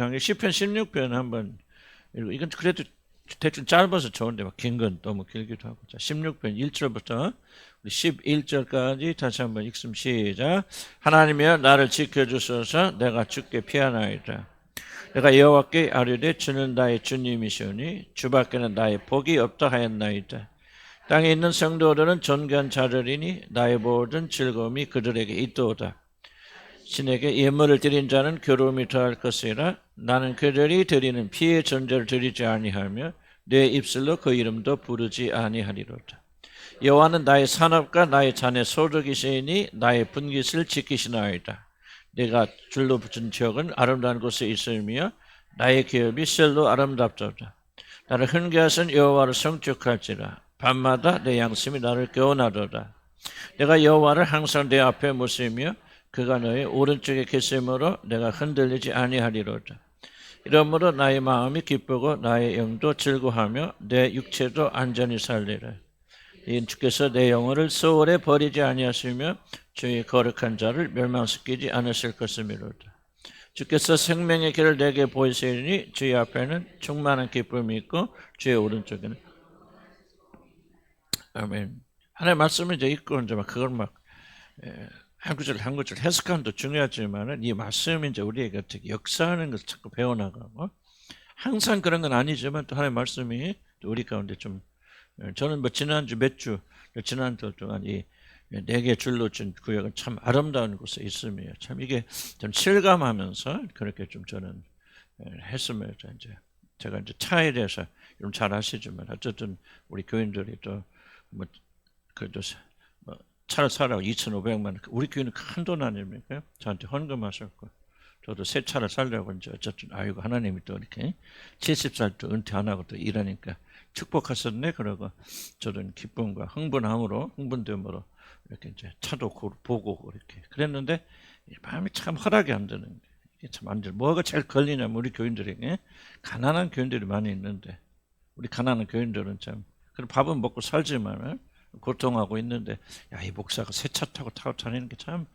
강의 시편 16편 한번 읽고, 이건 그래도 대충 짧아서 좋은데 막 긴 건 너무 길기도 하고. 자, 16편 1절부터 11절까지 다시 한번 읽음 시작. 하나님이여 나를 지켜주소서. 내가 주께 피하나이다. 내가 여호와께 아뢰되 주는 나의 주님이시오니 주밖에는 나의 복이 없다 하였나이다. 땅에 있는 성도들은 존귀한 자들이니 나의 모든 즐거움이 그들에게 있도다. 신에게 예물을 드린 자는 괴로움이 더할 것이라. 나는 그들이 드리는 피의 전제를 드리지 아니하며 내 입술로 그 이름도 부르지 아니하리로다. 여호와는 나의 산업과 나의 잔의 소득이시니 나의 분깃을 지키시나이다. 내가 줄로 붙은 지역은 아름다운 곳에 있으며 나의 기업이 실로 아름답도다. 나를 훈계하신 여호와를 성축할지라. 밤마다 내 양심이 나를 교훈하도다. 내가 여호와를 항상 내 앞에 모시며 그가 너의 오른쪽에 계심으로 내가 흔들리지 아니하리로다. 이러므로 나의 마음이 기쁘고 나의 영도 즐거워하며 내 육체도 안전히 살리라. 이 주께서 내 영혼을 소홀에 버리지 아니하시며 주의 거룩한 자를 멸망시키지 않으실 것이미로다. 주께서 생명의 길을 내게 보이시니 주의 앞에는 충만한 기쁨이 있고 주의 오른쪽에는 아멘. 하나님의 말씀을 이제 읽고 이제 막 그걸 막 한 구절 한 구절 해석함도 중요하지만은 이 말씀이 이제 우리에게 어떻게 역사하는 것을 자꾸 배워나가고 항상 그런 건 아니지만 또 하나님의 말씀이 또 우리 가운데 좀 저는 뭐 지난주 몇 주 지난주 동안 이 4개 줄로 준 구역은 참 아름다운 곳에 있으며 참 이게 좀 실감하면서 그렇게 좀 저는 했으면 이제 제가 이제 차에 대해서 좀 잘 아시지만 어쨌든 우리 교인들이 또 뭐 그래도 뭐 차를 사라고 2,500만 우리 교인은 큰 돈 아닙니까? 저한테 헌금하셨고 저도 새 차를 사려고 이제 어쨌든 아이고 하나님이 또 이렇게 70살 또 은퇴 안 하고 또 일하니까 축복하셨네. 그러고 저도 기쁨과 흥분됨으로 이렇게 이제 차도 보고 이렇게 그랬는데 마음이 참 허락이 안 되는 게 이게 참 안 돼. 뭐가 제일 걸리냐면 우리 교인들에게 가난한 교인들이 많이 있는데 우리 가난한 교인들은 참 그럼 밥은 먹고 살지만 고통하고 있는데 야, 이 목사가 새 차 타고 다니는 게 참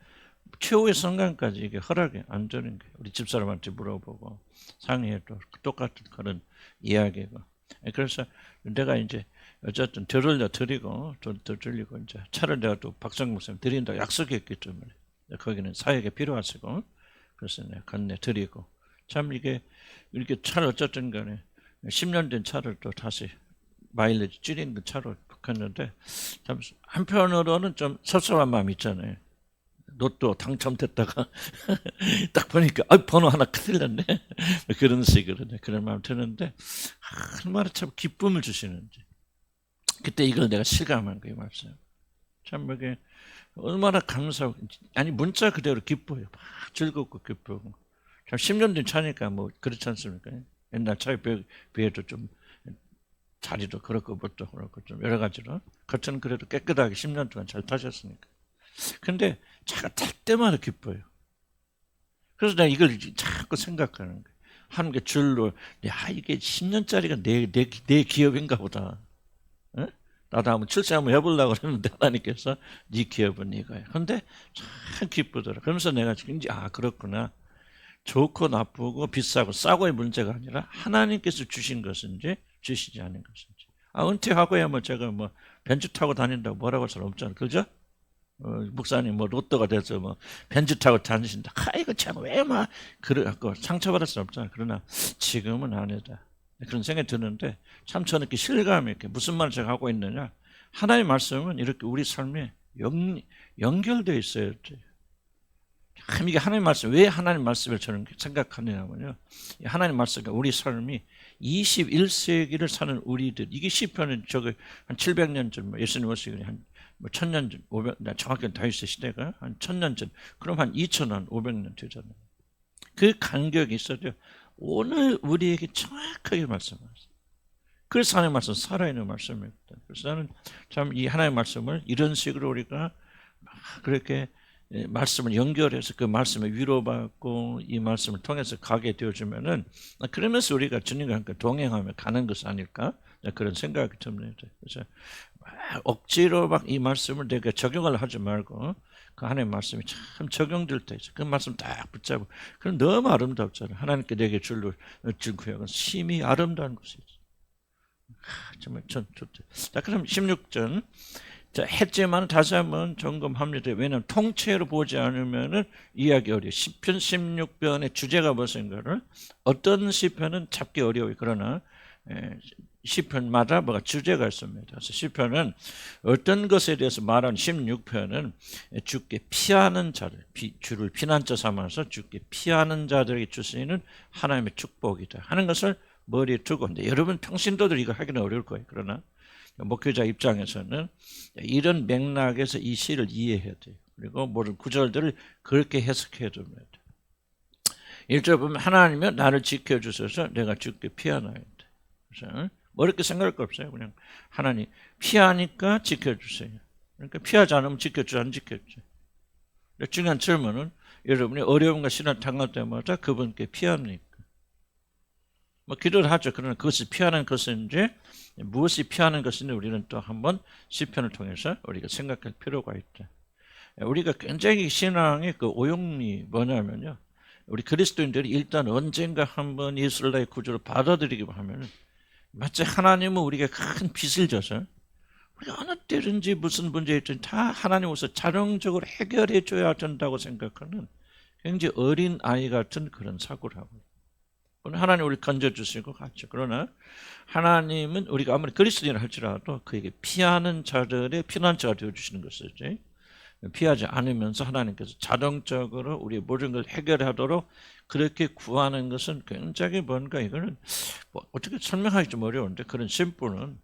최후의 순간까지 이게 허락이 안 되는 게 우리 집사람한테 물어보고 상의해도 똑같은 그런 이야기고 그래서 내가 이제 어쨌든 드리고 이제 차를 내가 또 박성 목사님 드린다고 약속했기 때문에 거기는 사역에 필요하시고 그래서 내가 건네 드리고 참 이게 이렇게 차를 어쨌든 간에 10년 된 차를 또 다시 마일리지 줄인 그 차로 바꿨는데 참 한편으로는 좀 섭섭한 마음이 있잖아요. 로또 당첨됐다가 딱 보니까 번호 하나 큰일 났네. 그런 식으로 그런 마음 드는데 얼마나 참 기쁨을 주시는지 그때 이걸 내가 실감한 거예요. 말씀 참 이게 얼마나 감사하고 아니 문자 그대로 기뻐요. 막 즐겁고 기쁘고 참 10년 된 차니까 뭐 그렇지 않습니까? 옛날 차에 비해도 좀 자리도 그렇고 뭣도 그렇고 좀 여러 가지로 겉은 그래도 깨끗하게 10년 동안 잘 타셨으니까 근데 차가 탈 때마다 기뻐요. 그래서 내가 이걸 자꾸 생각하는 거예요. 하는 게 줄로 야 이게 10년짜리가 내 기업인가 보다. 에? 나도 한번 출세 한번 해보려고 그랬는데 하나님께서 네 기업은 이거야. 근데 참 기쁘더라. 그러면서 내가 이제 그렇구나. 좋고 나쁘고 비싸고 싸고의 문제가 아니라 하나님께서 주신 것인지 주시지 않은 것인지. 은퇴하고야 뭐 제가 뭐 벤츠 타고 다닌다고 뭐라고 할 수는 없잖아요. 그죠? 목사님 뭐 로또가 돼서 뭐 벤츠 타고 다니신다. 이거 참 왜 막 그래갖고 상처받을 수 없잖아요. 그러나 지금은 아니다. 그런 생각이 드는데 참 저는 이렇게 실감이 이렇게 무슨 말을 제가 하고 있느냐. 하나님의 말씀은 이렇게 우리 삶에 연결되어 있어야 돼요. 참 이게 하나님 말씀 왜 하나님 말씀을 저는 생각하느냐면요. 하나님 말씀과 우리 삶이 21세기를 사는 우리들 이게 시편은 저거 한 700년 전 예수님 오시기 한 1000년 전 500 정확히 다윗의 시대가 한 1000년 전 그럼 한 2000년 500년 되잖아요. 그 간격이 있어도 오늘 우리에게 정확하게 말씀하세요. 그래서 하나님 말씀 살아있는 말씀입니다. 그래서 나는 참 이 하나님 말씀을 이런 식으로 우리가 그렇게 말씀을 연결해서 그 말씀을 위로받고 이 말씀을 통해서 가게 되어주면은 그러면서 우리가 주님과 함께 동행하며 가는 것이 아닐까 그런 생각이 듭니다. 그래서 억지로 막 이 말씀을 내가 적용을 하지 말고 그 하나님의 말씀이 참 적용될 때 있어. 그 말씀 딱 붙잡고. 그럼 너무 아름답잖아요. 하나님께 내게 줄로 준 구약은 심히 아름다운 것이죠. 정말 전 좋죠. 자, 그럼 16절. 자, 했지만 다시 한번 점검합니다. 왜냐하면 통째로 보지 않으면은 이해하기 어려워요. 시편 16편의 주제가 무엇인가를 어떤 시편은 잡기 어려워요. 그러나 시편마다 뭐가 주제가 있습니다. 그래서 시편은 어떤 것에 대해서 말하는 16편은 주께 피하는 자들, 주를 피난처 삼아서 주께 피하는 자들에게 주시는 하나님의 축복이다 하는 것을 머리에 두고, 근데 여러분 평신도들 이거 하기는 어려울 거예요. 그러나 목회자 입장에서는 이런 맥락에서 이 시를 이해해야 돼요. 그리고 모든 구절들을 그렇게 해석해야 됩니다. 1절 보면 하나님은 나를 지켜주셔서 내가 주께 피하나이다. 그래서 어렵게 생각할 거 없어요. 그냥 하나님 피하니까 지켜주세요. 그러니까 피하지 않으면 지켜주지 안 지켜주죠. 중요한 질문은 여러분이 어려움과 시련을 당할 때마다 그분께 피합니까? 뭐 기도를 하죠. 그러나 그것이 피하는 것인지 무엇이 피하는 것인지 우리는 또 한번 시편을 통해서 우리가 생각할 필요가 있다. 우리가 굉장히 신앙의 그 오용이 뭐냐면요. 우리 그리스도인들이 일단 언젠가 한번 예수를 나의 구주로 받아들이기만 하면 마치 하나님은 우리가 큰 빚을 져서 우리가 어느 때든지 무슨 문제 있든 다 하나님으로서 자동적으로 해결해 줘야 된다고 생각하는 굉장히 어린 아이 같은 그런 사고를 하고 있어요. 하나님 우리 건져주실 것 같죠. 그러나 하나님은 우리가 아무리 그리스도인을 할지라도 그에게 피하는 자들의 피난처가 되어주시는 것이지, 피하지 않으면서 하나님께서 자동적으로 우리의 모든 걸 해결하도록 그렇게 구하는 것은 굉장히 뭔가 이거는 뭐 어떻게 설명하기 좀 어려운데, 그런 심보는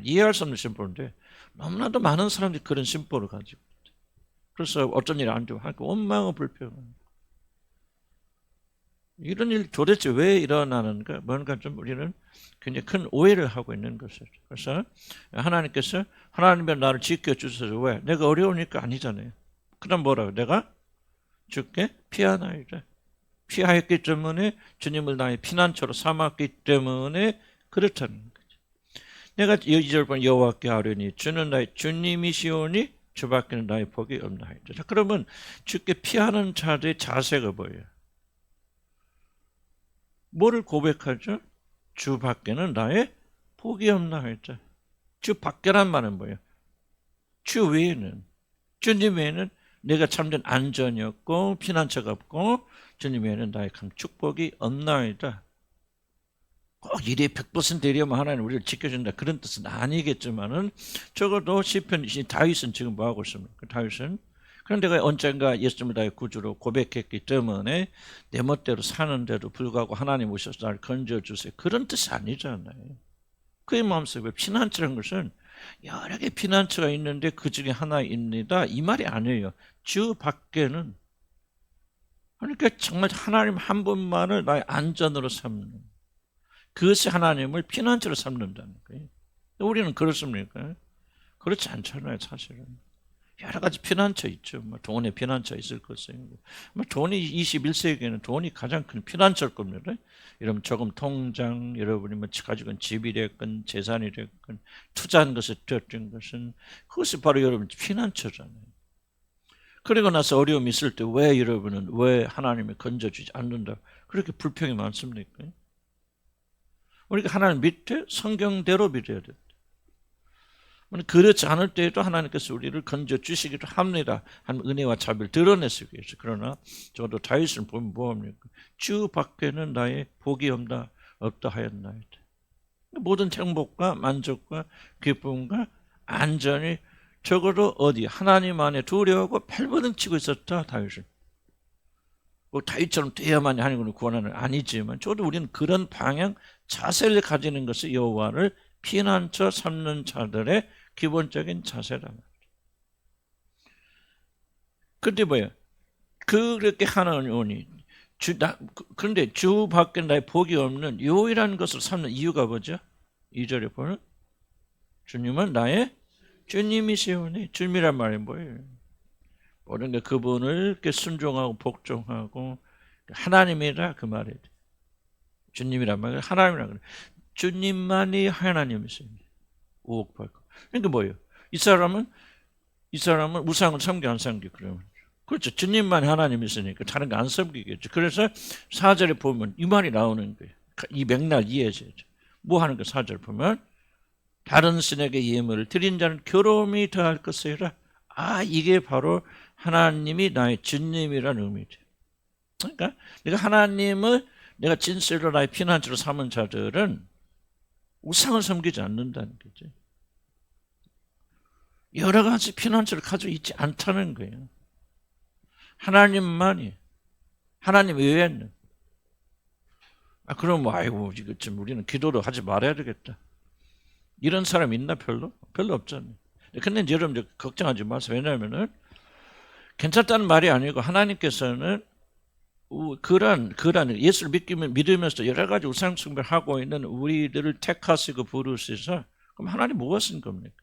이해할 수 없는 심보인데 너무나도 많은 사람들이 그런 심보를 가지고 있다. 그래서 어떤 일이 안 되고 하니까 원망하고 불평합니다. 이런 일 도대체 왜 일어나는가? 뭔가 좀 우리는 굉장히 큰 오해를 하고 있는 것이죠. 그래서 하나님께서 하나님이 나를 지켜주셔서 왜? 내가 어려우니까 아니잖아요. 그럼 뭐라고? 내가 주께 피하나이다. 피하였기 때문에 주님을 나의 피난처로 삼았기 때문에 그렇다는 거죠. 내가 2절 보면 여호와께 아뢰니 주는 나의 주님이시오니 주밖에는 나의 복이 없나이다. 자, 그러면 주께 피하는 자들의 자세가 뭐예요? 뭐를 고백하죠? 주 밖에는 나의 복이 없나이다. 주 밖에란 말은 뭐예요? 주 외에는, 주님 외에는 내가 참된 안전이 없고 피난처가 없고 주님 외에는 나의 큰 축복이 없나이다. 꼭 이래 100% 되려면 하나님 우리를 지켜준다 그런 뜻은 아니겠지만은 적어도 시편 다윗은 지금 뭐 하고 있습니까? 다윗은 그런 내가 언젠가 예수님을 나의 구주로 고백했기 때문에 내 멋대로 사는데도 불구하고 하나님 오셔서 나를 건져주세요. 그런 뜻이 아니잖아요. 그의 마음속에 피난처라는 것은 여러 개 피난처가 있는데 그 중에 하나입니다. 이 말이 아니에요. 주 밖에는, 그러니까 정말 하나님 한 분만을 나의 안전으로 삼는, 그것이 하나님을 피난처로 삼는다는 거예요. 우리는 그렇습니까? 그렇지 않잖아요, 사실은. 여러 가지 피난처 있죠. 뭐 돈의 피난처 있을 것이고, 뭐 돈이 21세기에는 돈이 가장 큰 피난처일 겁니다. 여러분 조금 통장, 여러분이 뭐 가지고 있는 집이 됐건 재산이 됐건 투자한 것에 되었던 것은 그것이 바로 여러분 피난처잖아요. 그리고 나서 어려움이 있을 때 왜 여러분은 왜 하나님이 건져주지 않는다 그렇게 불평이 많습니까? 우리가 하나님 믿되 성경대로 믿어야 됩니다. 그렇지 않을 때에도 하나님께서 우리를 건져주시기도 합니다. 한 은혜와 자비를 드러내시기 위해서. 그러나 저도 다윗을 보면 뭐합니까? 주 밖에는 나의 복이 없다 하였나이다. 모든 행복과 만족과 기쁨과 안전이 적어도 어디 하나님 안에 두려워하고 발버둥치고 있었다 다윗은. 뭐 다윗처럼 돼야만이 하나님을 구원하는 아니지만 저도 우리는 그런 방향 자세를 가지는 것이 여호와를 피난처 삼는 자들의 기본적인 자세란 말이에요. 근데 뭐예요? 그렇게 하나님이 그런데 주 밖에 나의 복이 없는 유일한 것을 삼는 이유가 뭐죠? 2절에 보면 주님은 나의 주님이시오니. 주님이란 말이 뭐예요? 모든 게 그분을 이렇게 순종하고 복종하고 하나님이라 그 말이에요. 주님이란 말은 하나님이라 그래. 주님만이 하나님이십니다. 우옥팔고. 그러니까 뭐예요? 이 사람은 우상을 섬겨 안 섬겨 그러면 그렇죠. 주님만 하나님이 있으니까 다른 거 안 섬기겠죠. 그래서 4절에 보면 이 말이 나오는 거예요. 이 맥락 이해해야죠. 뭐 하는 거 4절 보면 다른 신에게 예물을 드린 자는 괴로움이 더할 것이라. 이게 바로 하나님이 나의 주님이라는 의미죠. 그러니까 내가 하나님을 내가 진실로 나의 피난처로 삼은 자들은 우상을 섬기지 않는다는 거죠. 여러 가지 피난처를 가지고 있지 않다는 거예요. 하나님만이, 하나님 외에는. 그럼 아이고 이거 좀 우리는 기도도 하지 말아야 되겠다. 이런 사람 있나? 별로 없잖아요. 근데 여러분 걱정하지 마세요. 왜냐하면은 괜찮다는 말이 아니고 하나님께서는 그런 예수를 믿으면서 여러 가지 우상 숭배를 하고 있는 우리들을 택하시고 부르셔서 그럼 하나님 무엇인 겁니까?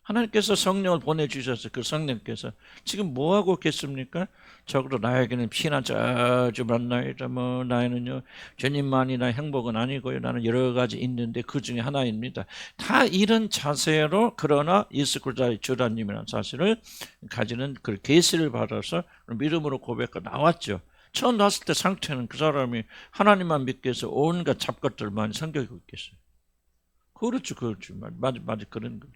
하나님께서 성령을 보내주셔서 그 성령께서 지금 뭐하고 계십니까? 적어도 나에게는 피난처 아주 많나이다. 나에는요 주님만이 나의 행복은 아니고요. 나는 여러 가지 있는데 그 중에 하나입니다. 다 이런 자세로 그러나 예수 그리스도의 주라님이라는 사실을 가지는 그 계시를 받아서 믿음으로 고백하고 나왔죠. 처음 나왔을 때 상태는 그 사람이 하나님만 믿기 위해서 온갖 잡것들을 많이 섬기고 있겠어요. 그렇죠. 맞아 그런 거죠.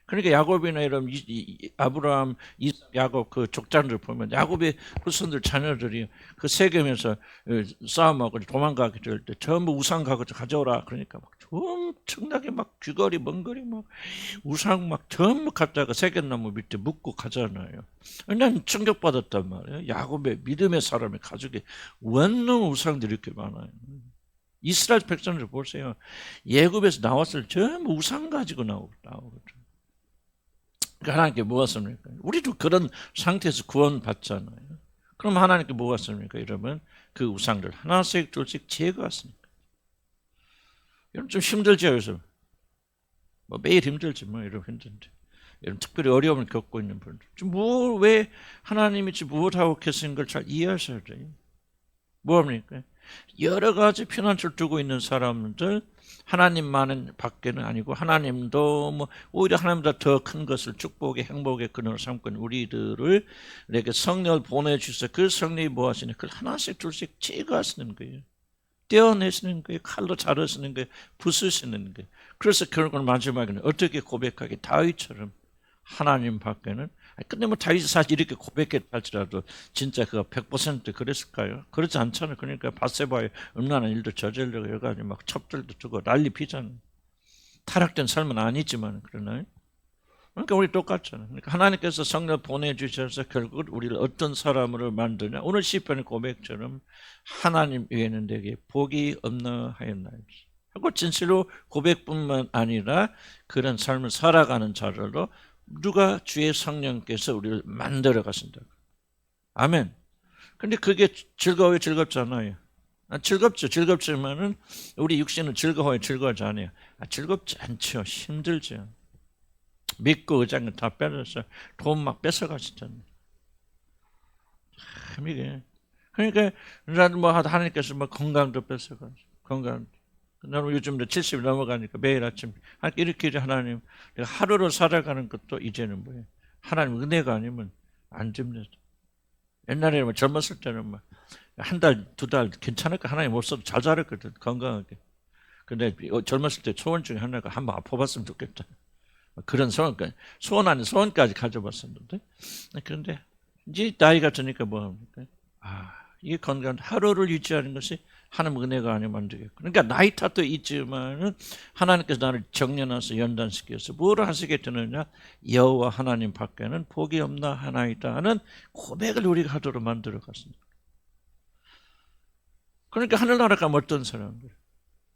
그러니까 야곱이나 이런 아브라함, 이삭, 야곱 그 족장들 보면 야곱의 후손들 자녀들이 그 세겜에서 싸움하고 도망가게 될 때 전부 우상 가져오라 그러니까 막 엄청나게 막 귀걸이 먼거리 막 우상 막 전부 갖다가 세겜나무 밑에 묶고 가잖아요. 난 충격받았단 말이에요. 야곱의 믿음의 사람의 가족에 원룸 우상들이 이렇게 많아요. 이스라엘 백성들 보세요. 예굽에서 나왔을 때 전부 우상 가지고 나오거든요. 하나님께 무엇입니까? 우리도 그런 상태에서 구원받잖아요. 그럼 하나님께 무엇입니까? 여러분 그 우상들 하나씩 둘씩 제거하십니까? 여러분 좀 힘들죠, 요즘. 매일 힘들지 여러분 힘든데. 여러분 특별히 어려움을 겪고 있는 분들. 왜 하나님이 무엇하고 계신 걸 잘 이해하셔야 돼요. 뭐합니까? 여러 가지 피난처를 두고 있는 사람들 하나님만은 밖에는 아니고 하나님도 오히려 하나님보다 더 큰 것을 축복의 행복의 근원을 삼고 있는 우리들을 이렇게 성령을 보내주셔서 그 성령이 뭐 하시냐? 그걸 하나씩 둘씩 제거하시는 거예요. 떼어내시는 거예요. 칼로 자르시는 거예요. 부수시는 거예요. 그래서 결국은 마지막에는 어떻게 고백하게 다윗처럼 하나님 밖에는 근데 다윗이 사실 이렇게 고백했할지라도 진짜 그가 100% 그랬을까요? 그렇지 않잖아요. 그러니까 밧세바에 음란한 일도 저지르려고 여러 가지 막 첩들도 두고 난리 피잖아요. 타락된 삶은 아니지만 그러나요? 그러니까 우리 똑같잖아요. 그러니까 하나님께서 성령 보내주셔서 결국 우리를 어떤 사람으로 만드냐? 오늘 시편의 고백처럼 하나님 외에는 내게 복이 없나 하였나이다. 하고 진실로 고백뿐만 아니라 그런 삶을 살아가는 자들로 누가 주의 성령께서 우리를 만들어 가신다. 아멘. 근데 그게 즐거워요, 즐겁지 않아요? 즐겁죠. 즐겁지만은 우리 육신은 즐거워요, 즐거워하지 않아요? 즐겁지 않죠. 힘들죠. 믿고 의장을 다 빼서 돈 막 뺏어가시잖아요. 참 이게. 그러니까 하나님께서 건강도 뺏어가시고 건강. 나는 요즘 70이 넘어가니까 매일 아침 이렇게 하나님 내가 하루를 살아가는 것도 이제는 뭐예요? 하나님 은혜가 아니면 안 됩니다. 옛날에는 젊었을 때는 한 달, 두 달 괜찮을까 하나님 못 써도 잘 자랐거든 건강하게. 근데 젊었을 때 소원 중에 하나가 한번 아파봤으면 좋겠다. 그런 소원 아닌 소원까지 가져봤었는데 그런데 이제 나이가 드니까 뭐 합니까? 이게 건강 하루를 유지하는 것이 하나님 은혜가 아니면 안 되겠고. 그러니까 나이 탓도 있지만은 하나님께서 나를 정년해서 연단시켜서 뭘 하시게 되느냐? 여호와 하나님 밖에는 복이 없나 하나이다 하는 고백을 우리가 하도록 만들어 갔습니다. 그러니까 하늘나라 가면 어떤 사람들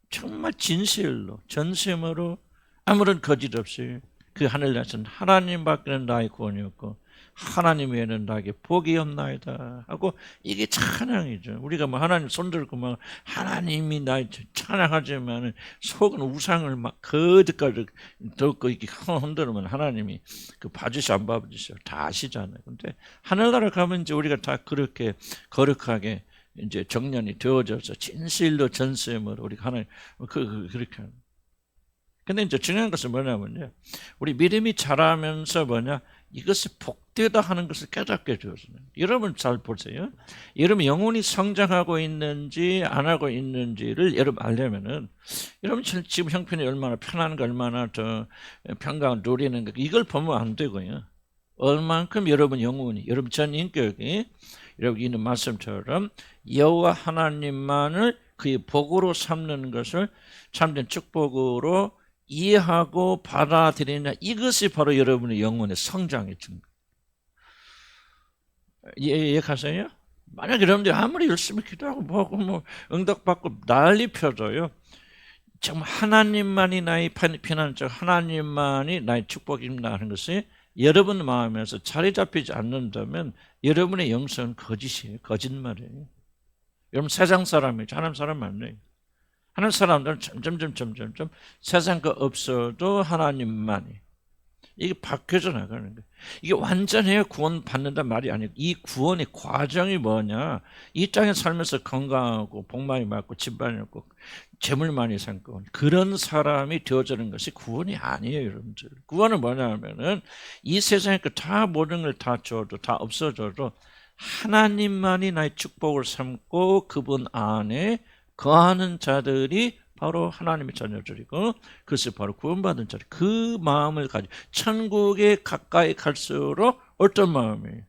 정말 진실로 전심으로 아무런 거짓 없이 그 하늘나라에서는 하나님 밖에는 나의 구원이 없고 하나님 외에는 나에게 복이 없나이다 하고 이게 찬양이죠. 우리가 하나님 손들고 하나님이 나의 찬양하지만 속은 우상을 거듭까지 듣고 이렇게 흔들면 하나님이 그 봐주시 안 봐주시 다 아시잖아요. 근데 하늘나라 가면 이제 우리가 다 그렇게 거룩하게 이제 정년이 되어져서 진실로 전심으로 우리가 하나님 그렇게 하는. 근데 이제 중요한 것은 뭐냐면요. 우리 믿음이 자라면서 이것이 복되다 하는 것을 깨닫게 되었어요. 여러분 잘 보세요. 여러분 영혼이 성장하고 있는지 안 하고 있는지를 여러분 알려면은 여러분 지금 형편이 얼마나 편한가, 얼마나 더 평강을 누리는가, 이걸 보면 안 되고요. 얼만큼 여러분 영혼이, 여러분 전 인격이 여러분 있는 말씀처럼 여호와 하나님만을 그의 복으로 삼는 것을 참된 축복으로 이해하고 받아들이냐, 이것이 바로 여러분의 영혼의 성장의 증거. 이해가세요? 만약 여러분들이 아무리 열심히 기도하고 뭐하고 뭐 응답받고 난리 펴줘요, 정말 하나님만이 나의 피난처, 하나님만이 나의 축복입니다 하는 것이 여러분 마음에서 자리 잡히지 않는다면 여러분의 영성은 거짓이에요. 거짓말이에요. 여러분 세상 사람이죠. 하나님 사람 아니에요. 하나님 사람들은 점점 세상 거 없어도 하나님만이, 이게 바뀌어져 나가는 거예요. 이게 완전해야 구원 받는단 말이 아니고, 이 구원의 과정이 뭐냐, 이 땅에 살면서 건강하고 복 많이 받고 집 많이 얻고 재물 많이 삼고 그런 사람이 되어지는 것이 구원이 아니에요. 여러분들, 구원은 뭐냐 하면은 이 세상에 다 모든 걸 다 줘도 다 없어져도 하나님만이 나의 축복을 삼고 그분 안에 거하는 자들이 바로 하나님의 자녀들이고, 그것이 바로 구원받은 자들, 그 마음을 가지고 천국에 가까이 갈수록 어떤 마음이에요?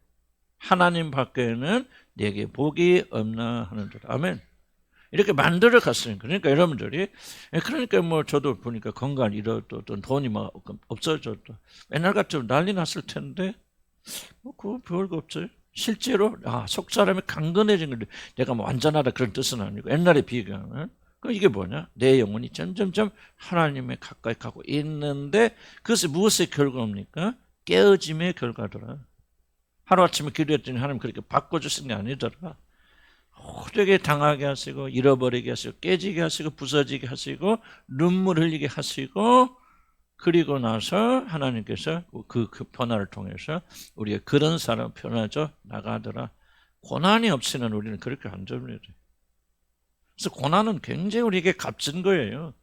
하나님 밖에는 내게 복이 없나 하는 줄. 아멘. 이렇게 만들어 갔으니까. 그러니까 여러분들이, 그러니까 뭐 저도 보니까 건강 잃어도 돈이 막 없어져도 옛날 같으면 난리 났을 텐데 뭐 그거 별거 없어요. 실제로 속 사람이 강건해진 건데, 내가 뭐 완전하다 그런 뜻은 아니고 옛날에 비교하면, 그럼 이게 뭐냐? 내 영혼이 점점점 하나님에 가까이 가고 있는데, 그것이 무엇의 결과입니까? 깨어짐의 결과더라. 하루아침에 기도했더니 하나님 그렇게 바꿔주신 게 아니더라. 호되게 당하게 하시고 잃어버리게 하시고 깨지게 하시고 부서지게 하시고 눈물 흘리게 하시고, 그리고 나서 하나님께서 그 변화를 통해서 우리가 그런 사람 변화져 나가더라. 고난이 없이는 우리는 그렇게 안 됩니다. 그래서 고난은 굉장히 우리에게 값진 거예요.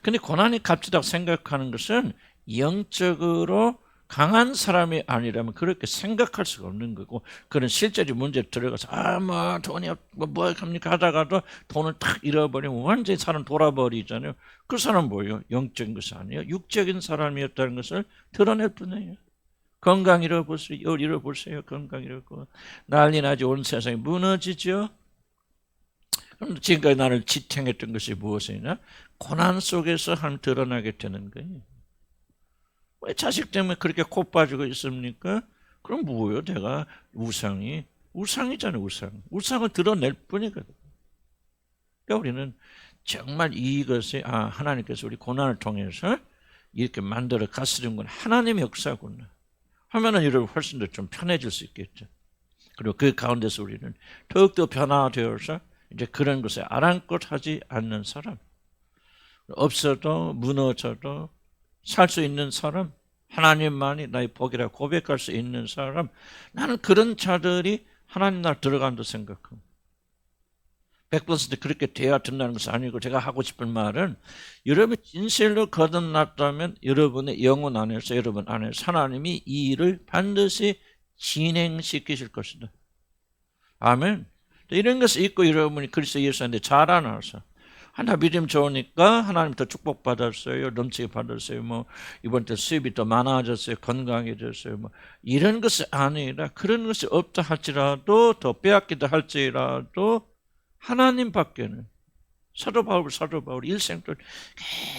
근데 고난이 값지다고 생각하는 것은 영적으로 강한 사람이 아니라면 그렇게 생각할 수가 없는 거고, 그런 실제로 문제에 들어가서 뭐 돈이 뭐 합니까 하다가도 돈을 탁 잃어버리면 완전히 사람 돌아버리잖아요. 그 사람 뭐예요? 영적인 것이 아니에요. 육적인 사람이었다는 것을 드러낼 뿐이에요. 건강 잃어보세요. 열 잃어보세요. 건강 잃어보고 난리 나지. 온 세상이 무너지죠. 그럼 지금까지 나를 지탱했던 것이 무엇이냐? 고난 속에서 하나님 드러나게 되는 거예요. 왜 자식 때문에 그렇게 코 빠지고 있습니까? 그럼 뭐예요? 내가 우상이잖아요. 우상을 드러낼 뿐이거든. 그러니까 우리는 정말 이것이 하나님께서 우리 고난을 통해서 이렇게 만들어 가시는구나, 하나님의 역사구나 하면은 여러분 훨씬 더 좀 편해질 수 있겠죠. 그리고 그 가운데서 우리는 더욱더 변화되어서 이제 그런 것에 아랑곳하지 않는 사람, 없어도 무너져도 살 수 있는 사람, 하나님만이 나의 복이라고 고백할 수 있는 사람, 나는 그런 자들이 하나님 나라 들어간다고 생각합니다. 100% 그렇게 돼야 된다는 것은 아니고, 제가 하고 싶은 말은 여러분이 진실로 거듭났다면 여러분의 영혼 안에서, 여러분 안에서 하나님이 이 일을 반드시 진행시키실 것이다. 아멘. 이런 것을 잊고 여러분이 그리스도 예수 안에 자라나서 나 믿음 좋으니까 하나님 더 축복받았어요, 넘치게 받았어요, 뭐 이번 때 수입이 더 많아졌어요, 건강해졌어요, 뭐 이런 것이 아니라, 그런 것이 없다 할지라도, 더 빼앗기다 할지라도 하나님 밖에는, 사도 바울 일생 동안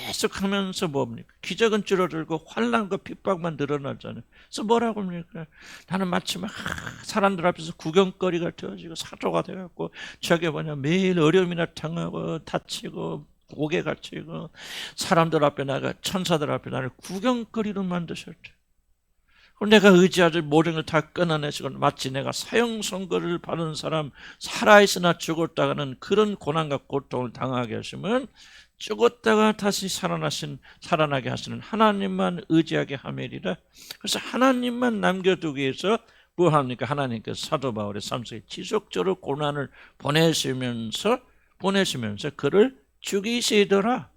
계속하면서 뭡니까? 기적은 줄어들고 환난과 핍박만 늘어나잖아요. 그래서 뭐라고 합니까? 나는 마치 막 사람들 앞에서 구경거리가 되어지고 사도가 돼갖고 저게 매일 어려움이나 당하고 다치고 고개 갇히고 사람들 앞에 나가, 천사들 앞에 나를 구경거리로 만드셨죠. 내가 의지하지 모든 걸 다 끊어내시고 마치 내가 사형 선고를 받은 사람, 살아있으나 죽었다가는 그런 고난과 고통을 당하게 하시면, 죽었다가 다시 살아나게 하시는 하나님만 의지하게 하매리라. 그래서 하나님만 남겨두기 위해서 뭐 합니까? 하나님께서 사도 바울의 삶 속에 지속적으로 고난을 보내시면서 그를 죽이시더라.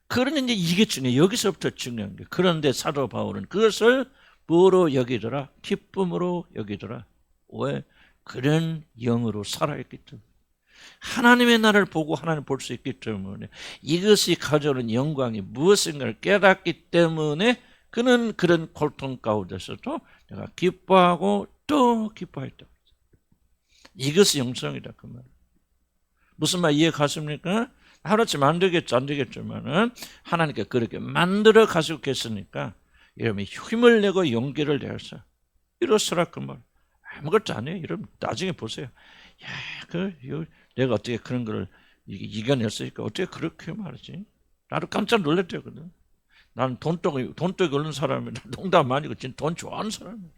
그러니 이제 이게 중요해요. 여기서부터 중요한 거예요. 그런데 사도 바울은 그것을 뭐로 여기더라? 기쁨으로 여기더라. 왜? 그런 영으로 살아있기 때문에. 하나님의 나를 보고 하나님을 볼 수 있기 때문에 이것이 가져오는 영광이 무엇인가를 깨닫기 때문에 그는 그런 고통 가운데서도 내가 기뻐하고 또 기뻐했다. 이것이 영성이다 그 말. 무슨 말 이해 가십니까? 하루아침 안 되겠지만은 하나님께 그렇게 만들어 가지고 계시니까 여러분이 힘을 내고 용기를 내서 이렇소라 그 말. 아무것도 안 해요. 여러분 나중에 보세요. 야, 내가 어떻게 그런 걸 이겨냈으니까 어떻게 그렇게 말하지? 나도 깜짝 놀랐거든. 나는 돈독이 없는 사람이야. 농담 아니고 진짜 돈 좋아하는 사람이야.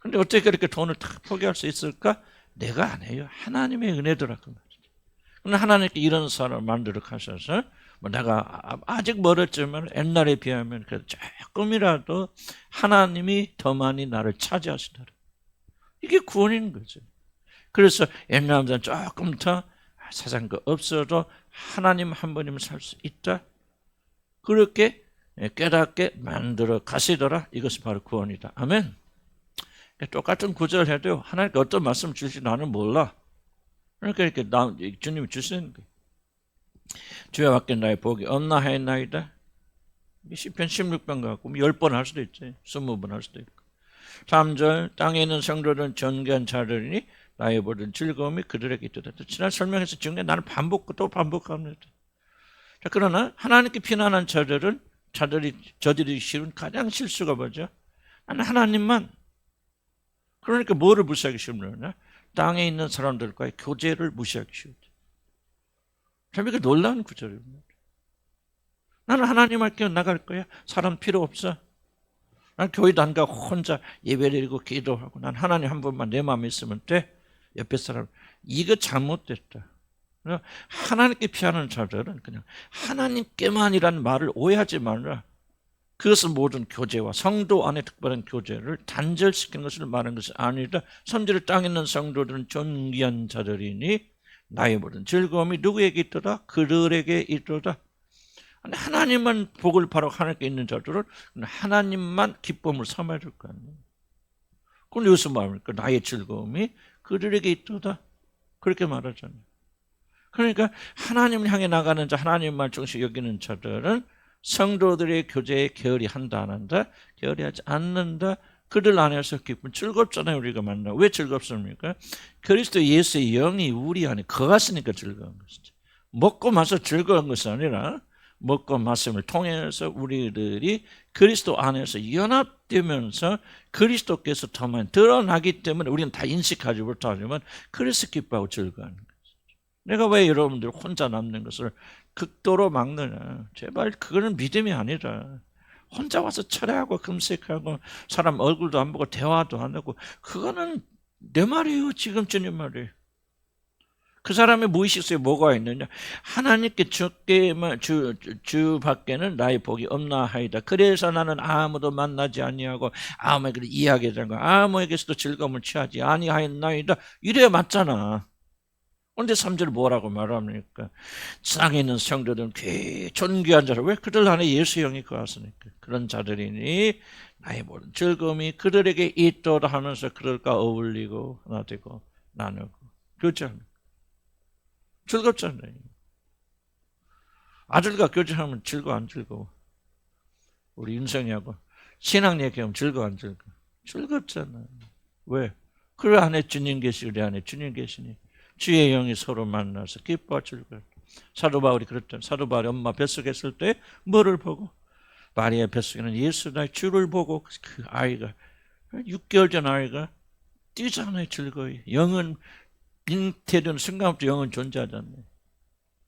근데 어떻게 그렇게 돈을 탁 포기할 수 있을까? 내가 안 해요. 하나님의 은혜더라 그 말이지. 근데 하나님께 이런 사람을 만들어 가셔서 뭐 내가 아직 멀었지만 옛날에 비하면 그래도 조금이라도 하나님이 더 많이 나를 차지하시더라. 이게 구원인 거죠. 그래서 옛날보다 조금 더 세상과 없어도 하나님 한 분이면 살 수 있다. 그렇게 깨닫게 만들어 가시더라. 이것이 바로 구원이다. 아멘. 똑같은 구절 해도 하나님께 어떤 말씀 주실지 나는 몰라. 그러니까 이렇게 주님이 주시는 거예요. 주여 밖에 나의 복이 없나 하였나이다. 시편 16편 갖고 10번 할 수도 있지. 20번 할 수도 있고. 3절 땅에 있는 성도들은 존귀한 자들이니 나의 모든 즐거움이 그들에게 있도다. 지난 설명에서 증거 나는 또 반복합니다. 자, 그러나 하나님께 피난한 저들이 쉬운 가장 실수가 뭐죠? 나는 하나님만. 그러니까 뭐를 무시하기 쉽느냐? 땅에 있는 사람들과의 교제를 무시하기 쉬우죠. 참 이게 놀라운 구절입니다. 나는 하나님 할게 나갈 거야. 사람 필요 없어. 난 교회도 안 가고 혼자 예배 드리고 기도하고 난 하나님 한 분만 내 마음에 있으면 돼. 옆에 사람 이거 잘못됐다. 하나님께 피하는 자들은 그냥 하나님께만이라는 말을 오해하지 말라. 그것은 모든 교제와 성도 안에 특별한 교제를 단절시키는 것을 말하는 것이 아니다. 3절에 땅에 있는 성도들은 존귀한 자들이니 나의 모든 즐거움이 누구에게 있도다? 그들에게 있도다. 하나님만 복을 바로 하나님께 있는 자들은 하나님만 기쁨을 삼아야 될 거 아니에요. 그건 여기서 말합니까? 나의 즐거움이 그들에게 있도다. 그렇게 말하잖아요. 그러니까 하나님을 향해 나가는 자, 하나님만 중시 여기는 자들은 성도들의 교제에 게을리 한다 안 한다? 게을리하지 않는다. 그들 안에서 기쁨 즐겁잖아요. 우리가 만나. 왜 즐겁습니까? 그리스도 예수의 영이 우리 안에 거하시니까 즐거운 것이죠. 먹고 마셔 즐거운 것이 아니라 먹고 마심을 통해서 우리들이 그리스도 안에서 연합되면서 그리스도께서 더 많이 드러나기 때문에 우리는 다 인식하지 못하지만 그래서 기뻐하고 즐거워하는 거죠. 내가 왜 여러분들 혼자 남는 것을 극도로 막느냐. 제발 그거는 믿음이 아니라 혼자 와서 철회하고 금식하고 사람 얼굴도 안 보고 대화도 안 하고 그거는 내 말이에요. 지금 주님 말이에요. 그 사람의 무의식 속에 뭐가 있느냐. 하나님께 주 밖에는 나의 복이 없나 하이다. 그래서 나는 아무도 만나지 아니하고 아무에게도 이야기하지 않고 아무에게서도 즐거움을 취하지 아니하였나이다. 이래야 맞잖아. 그런데 3절 뭐라고 말합니까? 땅에 있는 성도들은 존귀한 자들. 왜? 그들 안에 예수 영이 거하시니까. 그런 자들이니 나의 모든 즐거움이 그들에게 있도다 하면서 그들과 어울리고 하나 되고 나누고. 그렇죠? 즐겁잖아요. 아들과 교제하면 즐거워 안 즐거워? 우리 윤성이하고 신앙 얘기하면 즐거워 안 즐거워? 즐겁잖아요. 왜? 그 안에 주님 계시고 우리 안에 주님 계시니 주의 영이 서로 만나서 기뻐 즐거워. 사도 바울이 그랬잖아요. 사도 바울이 엄마 뱃속에 있을 때 뭐를 보고? 마리아 뱃속에는 예수 나의 주를 보고 그 아이가 6개월 전 아이가 뛰잖아요. 즐거워요. 영은 잉태되는 순간부터 영은 존재하잖아요.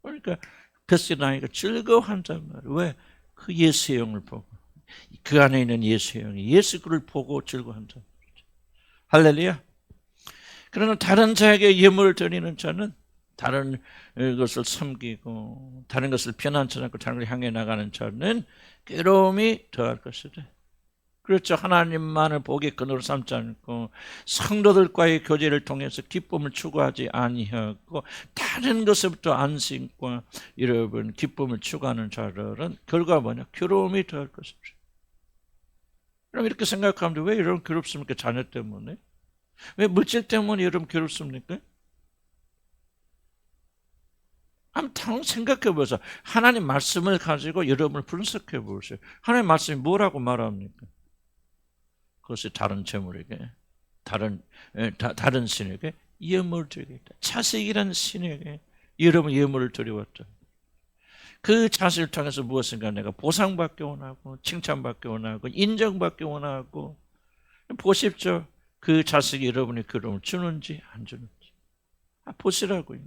그러니까 뱃속의 아이가 즐거워한단 말이에요. 왜? 그 예수의 영을 보고 그 안에 있는 예수의 영이 예수를 보고 즐거워한단 말이죠. 할렐루야. 그러나 다른 자에게 예물을 드리는 자는 다른 것을 섬기고 다른 것을 편안치 않고 다른 걸 향해 나가는 자는 괴로움이 더할 것이다. 그렇죠. 하나님만을 복의 근원으로 삼지 않고 성도들과의 교제를 통해서 기쁨을 추구하지 아니하고 다른 것에부터 안식과 여러분 기쁨을 추구하는 자들은 결과가 뭐냐? 괴로움이 더할 것이죠. 그럼 이렇게 생각하면 왜 여러분 괴롭습니까? 자녀 때문에? 왜 물질 때문에 여러분 괴롭습니까? 한번 생각해 보세요. 하나님 말씀을 가지고 여러분을 분석해 보세요. 하나님 말씀이 뭐라고 말합니까? 그것이 다른 재물에게, 다른 신에게 예물을 드리겠다. 자식이라는 신에게 여러분 예물을 드려왔다. 그 자식을 통해서 무엇인가 내가 보상받기 원하고 칭찬받기 원하고 인정받기 원하고 보십시오. 그 자식이 여러분의 괴로움을 주는지 안 주는지 보시라고요.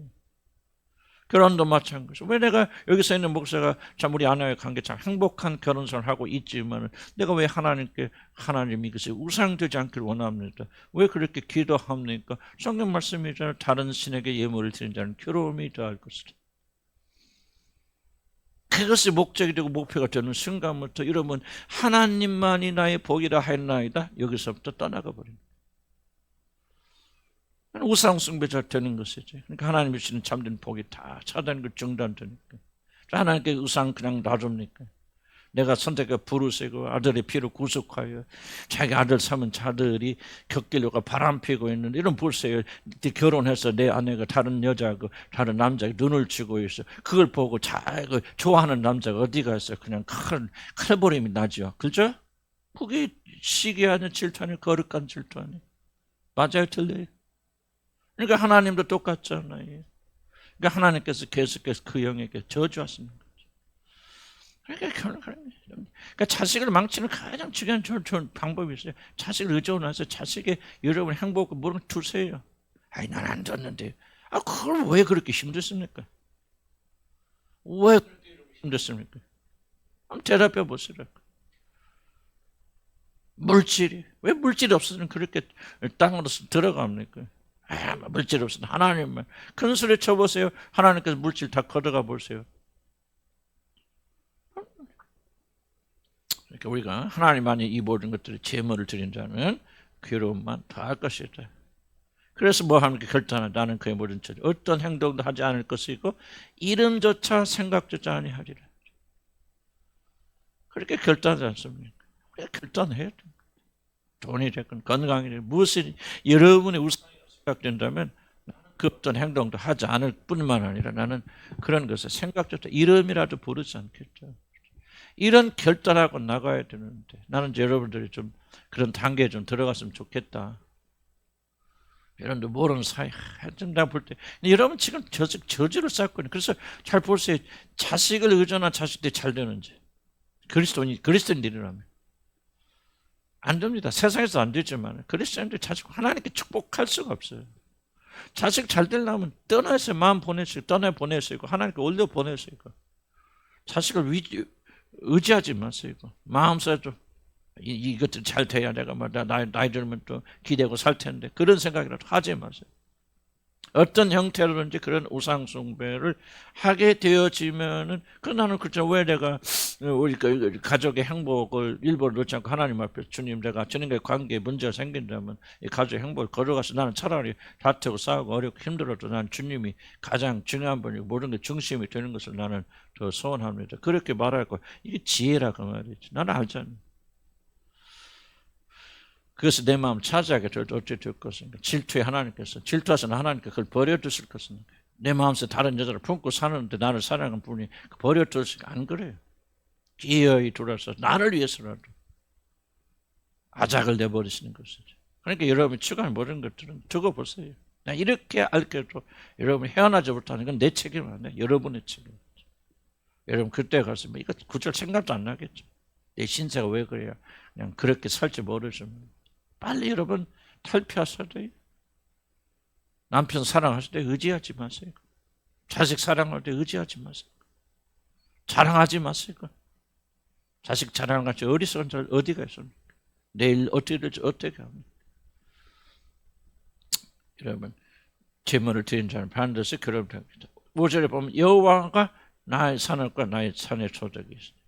결혼도 마찬가지고 왜 내가 여기서 있는 목사가 참 우리 아내와의 관계 참 행복한 결혼생활을 하고 있지만 내가 왜 하나님이 그것이 우상되지 않기를 원합니다. 왜 그렇게 기도합니까? 성경 말씀이잖아요. 다른 신에게 예물을 드린 자는 괴로움이 더할 것이다. 그것이 목적이 되고 목표가 되는 순간부터 여러분 하나님만이 나의 복이라 했나이다. 여기서부터 떠나가 버립니다. 우상 숭배자 되는 것이지. 그러니까 하나님이 주시는 참된 복이 다 차단된 걸 중단되니까. 하나님께 우상 그냥 놔줍니까? 내가 선택해 부르시고 아들의 피로 구속하여 자기 아들 삼은 자들이 겪기려고 바람 피고 있는데 이런 보세요. 결혼해서 내 아내가 다른 여자고 다른 남자에게 눈을 주고 있어. 그걸 보고 잘 좋아하는 남자가 어디 갔어요? 그냥 칼버림이 나죠. 그죠? 그게 시기하는 질투 아니에요? 거룩한 질투 아니에요? 맞아요? 틀려요? 그러니까 하나님도 똑같잖아요. 그러니까 하나님께서 계속해서 그 영에게 저주하시는 거죠. 그러니까 자식을 망치는 가장 중요한 좋은 방법이 있어요. 자식을 의존해서 자식의 여러분 행복을 물어 두세요. 아니 난 안 줬는데. 그걸 왜 그렇게 힘들습니까? 왜 힘들습니까? 한번 대답해 보시라고. 물질이 왜 물질이 없어서는 그렇게 땅으로 들어갑니까? 물질 없으면 하나님만 큰 소리 쳐보세요. 하나님께서 물질 다 걷어가 보세요. 그러니까 우리가 하나님만이 이 모든 것들을 제물을 드린 자는 괴로움만 더할 것이다. 그래서 뭐 합니까? 결단하 나는 그의 모든 처지 어떤 행동도 하지 않을 것이고 이름조차 생각조차 아니하리라. 그렇게 결단하지 않습니까? 결단해야 됩니다. 돈이 됐건 건강이 됐건 무엇이 여러분의 우상이 생각된다면 그 어떤 행동도 하지 않을 뿐만 아니라 나는 그런 것을 생각조차 이름이라도 부르지 않겠죠. 이런 결단하고 나가야 되는데 나는 여러분들이 좀 그런 단계에 좀 들어갔으면 좋겠다. 여러분들 모르는 사이 하여튼 내가 볼 때 여러분 지금 저주를 쌓고 있는 그래서 잘 보세요. 자식을 의존한 자식들이 잘 되는지 그리스도인들이라면 안 됩니다. 세상에서 안 되지만 그리스도인들 자식 하나님께 축복할 수가 없어요. 자식 잘 되려면 떠나서 마음 보내시고 떠나 보내시고 하나님께 올려 보내시고 자식을 의지하지 마세요. 마음속에 이것들 잘 돼야 내가 나이 들면 또 기대고 살 텐데 그런 생각이라도 하지 마세요. 어떤 형태로든지 그런 우상 숭배를 하게 되어지면은 나는 그렇죠. 왜 내가 우리 가족의 행복을 일부러 놓지 않고 하나님 앞에 주님 내가 주님과의 관계에 문제가 생긴다면 이 가족의 행복을 걸어가서 나는 차라리 다투고 싸우고 어렵고 힘들어도 나는 주님이 가장 중요한 분이고 모든 게 중심이 되는 것을 나는 더 소원합니다. 그렇게 말할 거 이게 지혜라고 말이지. 나는 알잖아. 그래서 내 마음 차지하게 될 때 어떻게 될 것인가? 질투에 하나님께서 질투하시는 하나님께 그걸 버려두실 것인가? 내 마음속에 다른 여자를 품고 사는데 나를 사랑하는 분이 버려두실까? 안 그래요. 기어이 들어서 나를 위해서라도 아작을 내버리시는 것이죠. 그러니까 여러분이 추구하는 모든 것들은 두고 보세요. 그냥 이렇게 알게도 여러분이 헤어나지 못하는 건 내 책임 아니에요. 여러분의 책임이죠. 여러분 그때 가서 이거 구절 생각도 안 나겠죠. 내 신세가 왜 그래요? 그냥 그렇게 살지 모르시면 빨리 여러분 탈피하셔야 돼요. 남편 사랑하실 때 의지하지 마세요. 자식 사랑할 때 의지하지 마세요. 자랑하지 마세요. 자식 자랑을 같이 어리석은 자 어디가 있습니까? 내일 어떻게 될지 어떻게 합니까? 여러분 제물을 드린 자는 반드시 그러면 됩니다. 5절에 보면 여호와가 나의 산업과 나의 산의 초적이 있습니다.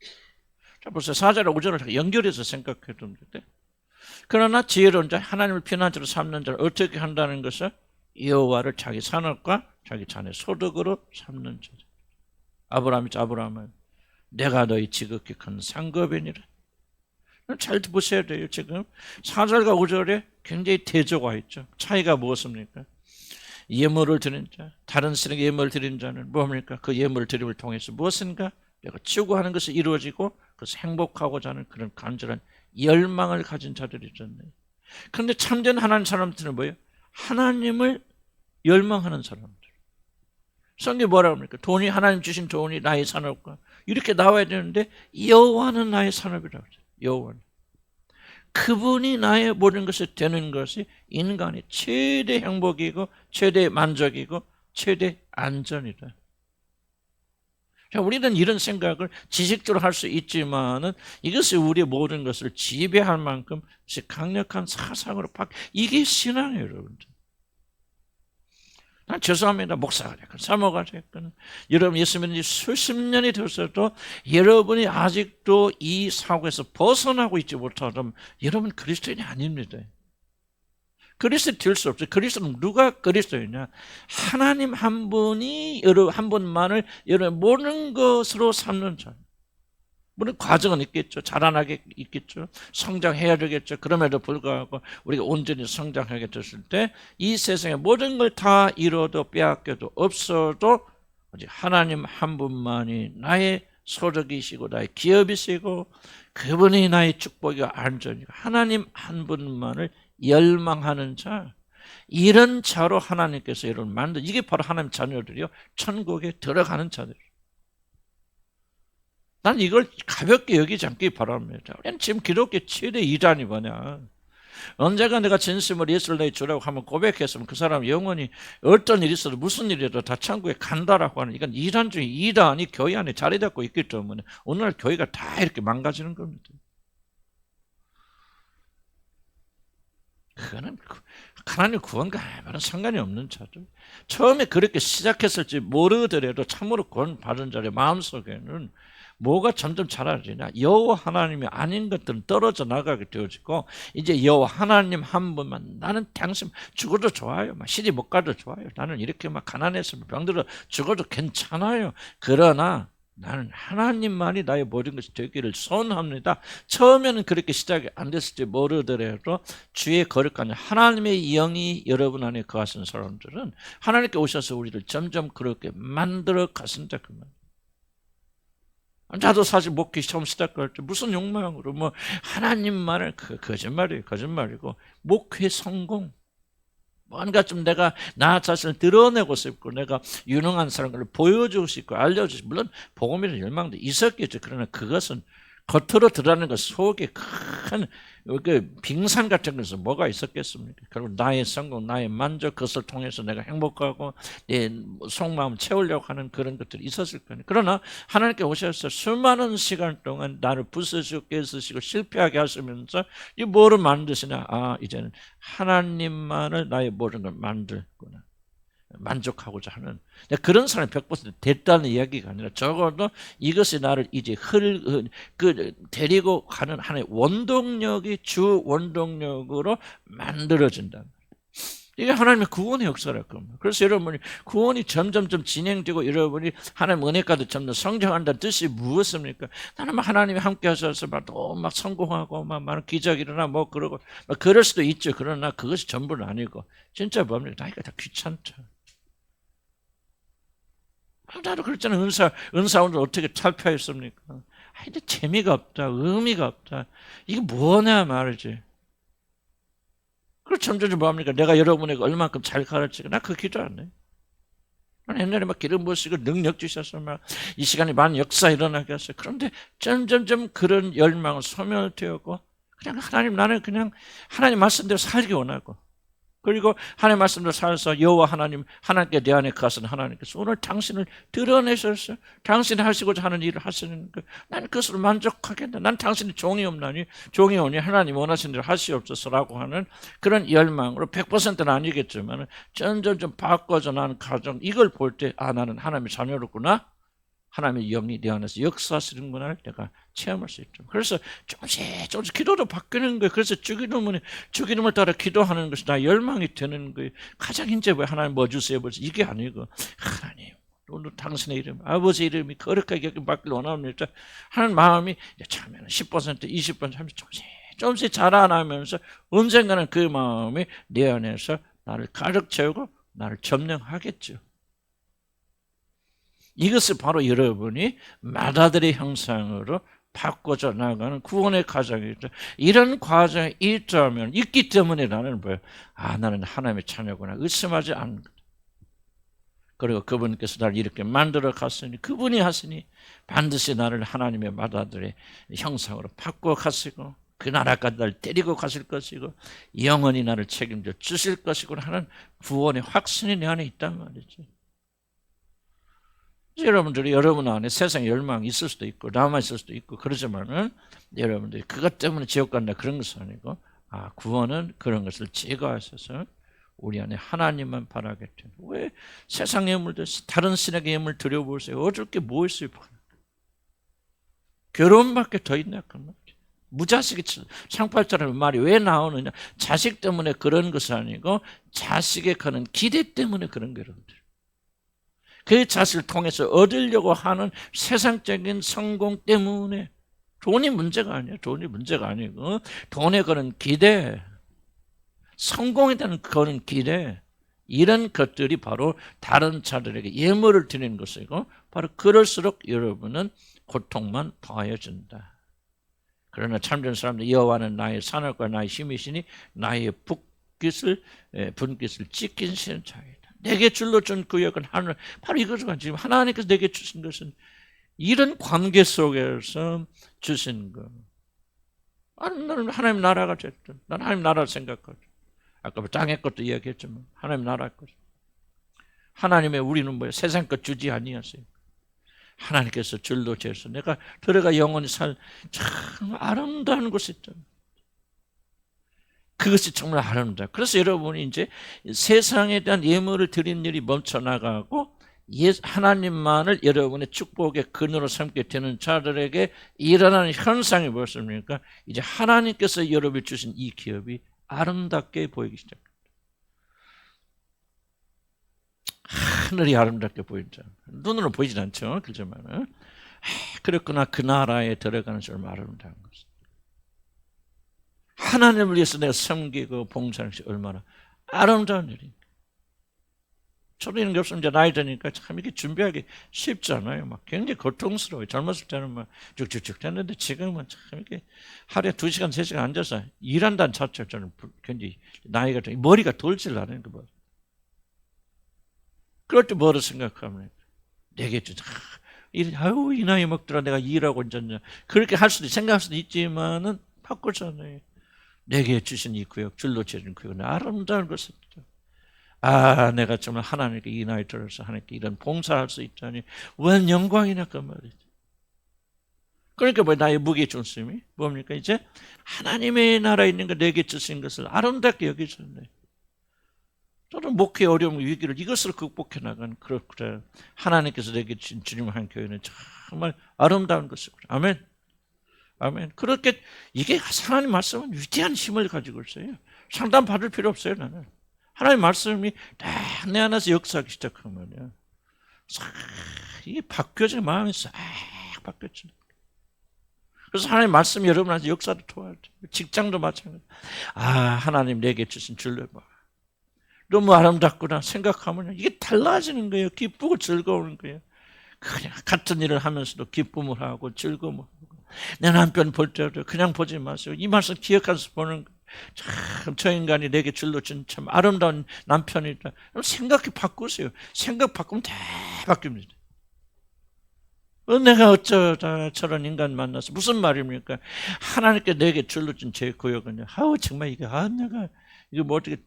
자 벌써 4절과 5절을 연결해서 생각해 봅니다. 그러나 지혜로운 자 하나님을 피난처로 삼는 자를 어떻게 한다는 것은 여호와를 자기 산업과 자기 자녀의 소득으로 삼는 자죠. 아브라함은 내가 너희 지극히 큰 상급이니라. 잘 보셔야 돼요. 지금 4절과 5절에 굉장히 대조가 있죠. 차이가 무엇입니까? 예물을 드린 자, 다른 신에게 예물을 드린 자는 뭡니까? 그 예물을 드림을 통해서 무엇인가? 내가 추구하는 것이 이루어지고 그래서 행복하고자 하는 그런 간절한 열망을 가진 자들이잖아요. 그런데 참된 하나님 사람들은 뭐예요? 하나님을 열망하는 사람들. 성경이 뭐라고 합니까? 돈이 하나님 주신 돈이 나의 산업과 이렇게 나와야 되는데 여호와는 나의 산업이라고 하죠. 여호와는. 그분이 나의 모든 것이 되는 것이 인간의 최대 행복이고 최대 만족이고 최대 안전이다. 자, 우리는 이런 생각을 지식적으로 할 수 있지만은 이것이 우리의 모든 것을 지배할 만큼 강력한 사상으로 이게 신앙이에요, 여러분들. 난 죄송합니다. 목사가 됐건 사모가 됐건 여러분 예수 믿은 지 수십 년이 되었어도 여러분이 아직도 이 사고에서 벗어나고 있지 못하면 여러분 그리스도인이 아닙니다. 그리스도 될 수 없어요. 그리스도는 누가 그리스도이냐? 하나님 한 분이 한 분만을 여러분 모든 것으로 삼는 자. 물론 과정은 있겠죠. 자라나게 있겠죠. 성장해야 되겠죠. 그럼에도 불구하고 우리가 온전히 성장하게 됐을 때 이 세상의 모든 걸 다 잃어도 빼앗겨도 없어도 하나님 한 분만이 나의 소득이시고 나의 기업이시고 그분이 나의 축복이고 안전이고 하나님 한 분만을 열망하는 자, 이런 자로 하나님께서 여러분 만든 이게 바로 하나님 자녀들이요 천국에 들어가는 자들이에요. 난 이걸 가볍게 여기지 않기 바랍니다. 우리는 지금 기독교 최대 이단이 뭐냐? 언제가 내가 진심으로 예수를 내 주라고 하면 고백했으면 그 사람 영원히 어떤 일이 있어도 무슨 일이라도 다 천국에 간다라고 하는 이건 이단 중에 이단이 교회 안에 자리 잡고 있기 때문에 오늘날 교회가 다 이렇게 망가지는 겁니다. 그거는 하나님 구원과 아무런 상관이 없는 자들. 처음에 그렇게 시작했을지 모르더라도 참으로 구원 받은 자의 마음속에는 뭐가 점점 자라지냐? 여호와 하나님이 아닌 것들은 떨어져 나가게 되어지고 이제 여호와 하나님 한 분만 나는 당신 죽어도 좋아요. 막 시집 못 가도 좋아요. 나는 이렇게 막 가난해서 병들어 죽어도 괜찮아요. 그러나 나는 하나님만이 나의 모든 것이 되기를 소원합니다. 처음에는 그렇게 시작이 안 됐을지 모르더라도 주의 거룩한 하나님의 영이 여러분 안에 거하신 사람들은 하나님께 오셔서 우리를 점점 그렇게 만들어 가신다 그 말. 나도 사실 목회 처음 시작할 때 무슨 욕망으로 뭐 하나님만을 거짓말이고 목회 성공 뭔가 좀 내가 나 자신을 드러내고 싶고 내가 유능한 사람을 보여주고 싶고 알려주고 싶고 물론 복음이라는 열망도 있었겠죠. 그러나 그것은 겉으로 드러나는 것 속에 큰 빙산 같은 것은 뭐가 있었겠습니까? 그리고 나의 성공, 나의 만족 그것을 통해서 내가 행복하고 내 속마음 채우려고 하는 그런 것들이 있었을 거예요. 그러나 하나님께 오셔서 수많은 시간 동안 나를 부수시고 깨쓰시고 실패하게 하시면서 이 뭐를 만드시냐? 아 이제는 하나님만을 나의 모든 걸 만들구나. 만족하고자 하는 그런 사람이 100% 됐다는 이야기가 아니라 적어도 이것이 나를 이제 데리고 가는 하나의 원동력이 주 원동력으로 만들어진다. 이게 하나님의 구원의 역사랄 겁니다. 그래서 여러분이 구원이 점점 진행되고 여러분이 하나님 은혜가도 점점 성장한다는 뜻이 무엇입니까? 나는 하나님이 함께 하셔서 막 성공하고 막 많은 기적이 일어나 뭐 그러고 막 그럴 수도 있죠. 그러나 그것이 전부는 아니고 진짜 뭡니까? 나이가 다 귀찮다. 나도 그랬잖아요. 은사원들 어떻게 탈피했습니까? 근데 재미가 없다. 의미가 없다. 이게 뭐냐 말이지. 그리고 점점 뭐합니까? 내가 여러분에게 얼만큼 잘 가르치고 나 그 기도 안 해. 난 옛날에 막 기름 부으시고 능력 주셔서 막 이 시간에 많은 역사 일어나게 했어요. 그런데 점점 그런 열망을 소멸되었고 그냥 하나님 나는 그냥 하나님 말씀대로 살기 원하고 그리고 하나님 말씀대로 살아서 여호와 하나님께 내 안에 거하시는 하나님께서 오늘 당신을 드러내셨어요. 당신이 하시고자 하는 일을 하시는 거. 나는 그것으로 만족하겠다. 난 당신이 종이 없나니 종이 오니 하나님 원하시는 대로 하시옵소서라고 하는 그런 열망으로 100%는 아니겠지만 점점 바꿔져 나는 가정 이걸 볼 때 아 나는 하나님의 자녀로구나. 하나님의 영이 내 안에서 역사하시는구나 내가 체험할 수 있죠. 그래서 조금씩 기도도 바뀌는 거예요. 그래서 주기도문을 따라 기도하는 것이 나 열망이 되는 거예요. 가장 이제 왜 하나님 뭐 주세요? 이게 아니고 하나님 오늘 당신의 이름, 아버지 이름이 거룩하게 여김받기를 원합니다. 하는 마음이 처음에는 10%, 20%, 30%, 조금씩 자라나면서 언젠가는 그 마음이 내 안에서 나를 가득 채우고 나를 점령하겠죠. 이것을 바로 여러분이 맏아들의 형상으로 바꿔져 나가는 구원의 과정이죠. 이런 과정이 있기 때문에 나는 뭐예요? 나는 하나님의 자녀구나 의심하지 않는 거다. 그리고 그분께서 나를 이렇게 만들어 갔으니, 그분이 하시니 반드시 나를 하나님의 맏아들의 형상으로 바꿔 가시고 그 나라까지 나를 데리고 가실 것이고 영원히 나를 책임져 주실 것이고 하는 구원의 확신이 내 안에 있단 말이죠. 여러분들이 여러분 안에 세상 열망이 있을 수도 있고 남아있을 수도 있고 그러지만은 여러분들이 그것 때문에 지옥 간다 그런 것은 아니고 구원은 그런 것을 제거하셔서 우리 안에 하나님만 바라게 되는. 왜 세상 예물도 다른 신에게 예물 드려보세요. 얻을 게 뭐 있어요? 결혼밖에 더 있나 그 말이에요. 무자식이 상팔자라는 말이 왜 나오느냐? 자식 때문에 그런 것이 아니고 자식에 가는 기대 때문에 그런 거예요. 그 자식을 통해서 얻으려고 하는 세상적인 성공 때문에. 돈이 문제가 아니에요. 돈이 문제가 아니고 돈에 거는 기대, 성공에 대한 거는 기대, 이런 것들이 바로 다른 자들에게 예물을 드리는 것이고 바로 그럴수록 여러분은 고통만 더해진다. 그러나 참된 사람들 여호와는 나의 산업과 나의 힘이시니 나의 분깃을 지키시는 자이다. 내게 줄로 준 구역은 하늘. 바로 이것을 지금 하나님께서 내게 주신 것은 이런 관계 속에서 주신 거. 나는 하나님 나라가 됐든 나는 하나님 나라를 생각하죠. 아까 땅의 것도 이야기했지만 하나님 나라의 것. 하나님의 우리는 뭐예요? 세상 것 주지 아니하세요. 하나님께서 줄로 재서 내가 들어가 영원히 살 참 아름다운 곳이 있잖아요. 그것이 정말 아름다워요. 그래서 여러분이 이제 세상에 대한 예물을 드리는 일이 멈춰나가고 하나님만을 여러분의 축복의 근원으로 삼게 되는 자들에게 일어나는 현상이 무엇입니까? 이제 하나님께서 여러분이 주신 이 기업이 아름답게 보이기 시작합니다. 하늘이 아름답게 보인다. 눈으로 보이진 않죠. 그렇지만 그렇구나. 그 나라에 들어가는 줄 아름다운 것이. 하나님을 위해서 내가 섬기고 봉사하는 것이 얼마나 아름다운 일인가. 저도 이런 게 없으면 이제 나이 드니까 참 이게 준비하기 쉽지 않아요. 막 굉장히 고통스러워요. 젊었을 때는 막 쭉쭉쭉 됐는데 지금은 참 이렇게 하루에 2시간, 3시간 앉아서 일한다는 자체가 저는 굉장히 나이가 좀 머리가 돌질 않아요. 그럴 때 뭐를 생각하면 내게 주자. 이 나이 먹더라 내가 일하고 있잖냐. 그렇게 할 수도 생각할 수도 있지만은 바꾸잖아요. 내게 주신 이 구역, 줄로 재준 구역은 아름다운 것이죠. 내가 정말 하나님께 이 나이 들어서 하나님께 이런 봉사할 수 있다니 웬 영광이냐 그 말이죠. 그러니까 나의 무게 중심이 뭡니까? 이제 하나님의 나라에 있는 거 내게 주신 것을 아름답게 여기잖아요. 저는 목회 어려움, 위기를 이것으로 극복해 나간 그래 하나님께서 내게 주신 주님 한 교회는 정말 아름다운 것이구나. 아멘. 아멘. 그렇게 이게 하나님 말씀은 위대한 힘을 가지고 있어요. 상담 받을 필요 없어요. 나는 하나님 말씀이 딱 내 안에서 역사하기 시작하면요, 이게 바뀌어지는 마음이 싹 바뀌어지는. 그래서 하나님 말씀이 여러분한테 역사도 통하죠. 직장도 마찬가지. 하나님 내게 주신 줄로 봐. 너무 아름답구나 생각하면 이게 달라지는 거예요. 기쁘고 즐거운 거예요. 그냥 같은 일을 하면서도 기쁨을 하고 즐거움을 하고. 내 남편 볼 때도 그냥 보지 마세요. 이 말씀 기억하면서 보는 거예요. 참 저 인간이 내게 줄로 준 참 아름다운 남편이다. 생각이 바꾸세요. 생각 바꾸면 다 바뀝니다. 내가 어쩌다 저런 인간 만나서 무슨 말입니까? 하나님께 내게 줄로 준 제 구역은요. 정말 이게 내가 이거 뭐 어떻게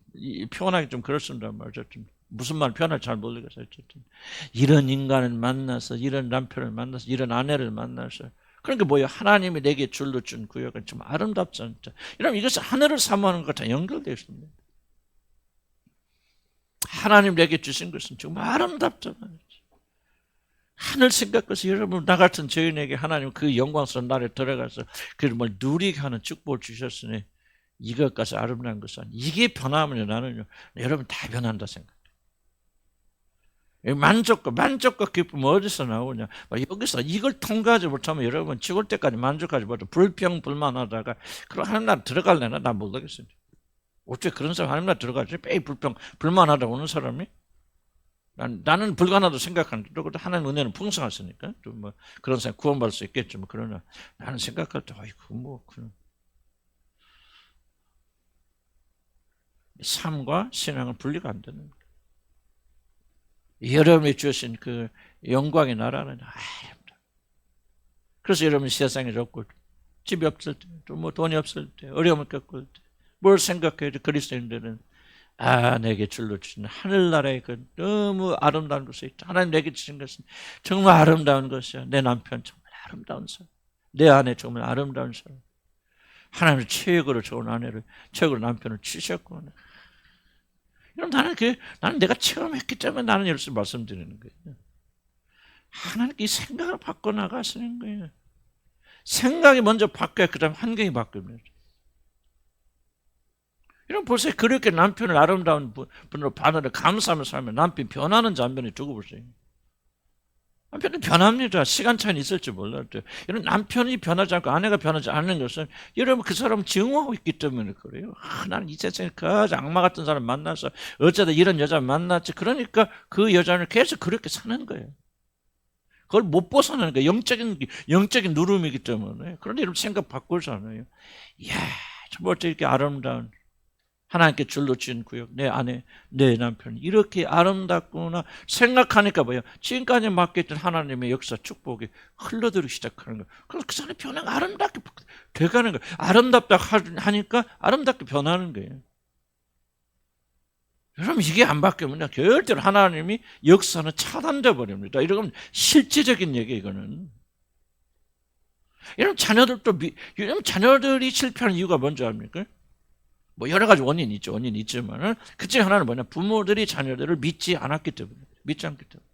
표현하기 좀 그렇습니다. 말이죠. 무슨 말 표현할지 잘 모르겠어요. 어쨌든 이런 인간을 만나서 이런 남편을 만나서 이런 아내를 만나서 그러니까 뭐예요? 하나님이 내게 줄로 준 구역은 좀 아름답지 않죠. 이러면 이것은 하늘을 사모하는 것과 다 연결되어 있습니다. 하나님 내게 주신 것은 정말 아름답잖아요. 하늘 생각해서 여러분 나 같은 죄인에게 하나님 그 영광스러운 날에 들어가서 그걸 누리게 하는 축복을 주셨으니 이것까지 아름다운 것은 이게 변하면 나는요 여러분 다 변한다 생각해요. 만족과 기쁨 어디서 나오냐? 여기서 이걸 통과하지 못하면 여러분 죽을 때까지 만족하지 못하고 불평불만하다가 그럼 하나님 나라 들어갈래나? 나 모르겠습니다. 어떻게 그런 사람 하나님 나라 들어가지? 매일 불만하다 오는 사람이? 나는 불가능하다고 생각하는데 또 하나님 은혜는 풍성하시니까 좀 뭐 그런 사람 구원받을 수 있겠죠. 뭐 그러나 나는 생각할 때 아이고 뭐 그런 삶과 신앙은 분리가 안 되는 거예요. 여러분이 주신 그 영광의 나라는 그래서 여러분이 세상에 좋고 집이 없을 때, 또 뭐 돈이 없을 때, 어려움을 겪을 때 뭘 생각해야 돼? 그리스도인들은 내게 줄로 주신 하늘나라의 그 너무 아름다운 것이 있다. 하나님 내게 주신 것은 정말 아름다운 것이야. 내 남편 정말 아름다운 사람. 내 아내 정말 아름다운 사람. 하나님 최고로 좋은 아내를, 최고로 남편을 주셨구나. 이런 나는 내가 체험했기 때문에 나는 이렇게 말씀드리는 거예요. 하나님께 이 생각을 바꿔 나가시는 거예요. 생각이 먼저 바뀌어야 그 다음 환경이 바뀝니다. 이런 보세요. 그렇게 남편을 아름다운 분으로 받아를 감사하며 살면 남편이 변하는지 안 변하는지 두고 보세요. 남편은 변합니다. 시간 차이는 있을지 몰라도. 이런 남편이 변하지 않고 아내가 변하지 않는 것은 여러분 그 사람은 증오하고 있기 때문에 그래요. 나는 이 세상에 가장 악마 같은 사람 만나서 어쩌다 이런 여자 만났지. 그러니까 그 여자는 계속 그렇게 사는 거예요. 그걸 못 벗어나는 거예요. 영적인 누름이기 때문에. 그런데 여러분 생각 바꾸잖아요. 이야, 정말 이렇게 아름다운 하나님께 줄로 주신 구역, 내 아내, 내 남편 이렇게 아름답구나 생각하니까 뭐예요? 지금까지 맡겼던 하나님의 역사, 축복이 흘러들기 시작하는 거예요. 그래서 그 사람의 변화가 아름답게 돼가는 거예요. 아름답다 하니까 아름답게 변하는 거예요. 여러분 이게 안 바뀌면 절대로 하나님이 역사는 차단돼 버립니다. 이런 실질적인 얘기 이거는. 여러분 자녀들이 실패하는 이유가 뭔지 압니까? 뭐 여러 가지 원인이 있죠. 원인이 있지만은 그중에 하나는 뭐냐? 부모들이 자녀들을 믿지 않았기 때문에. 믿지 않기 때문에.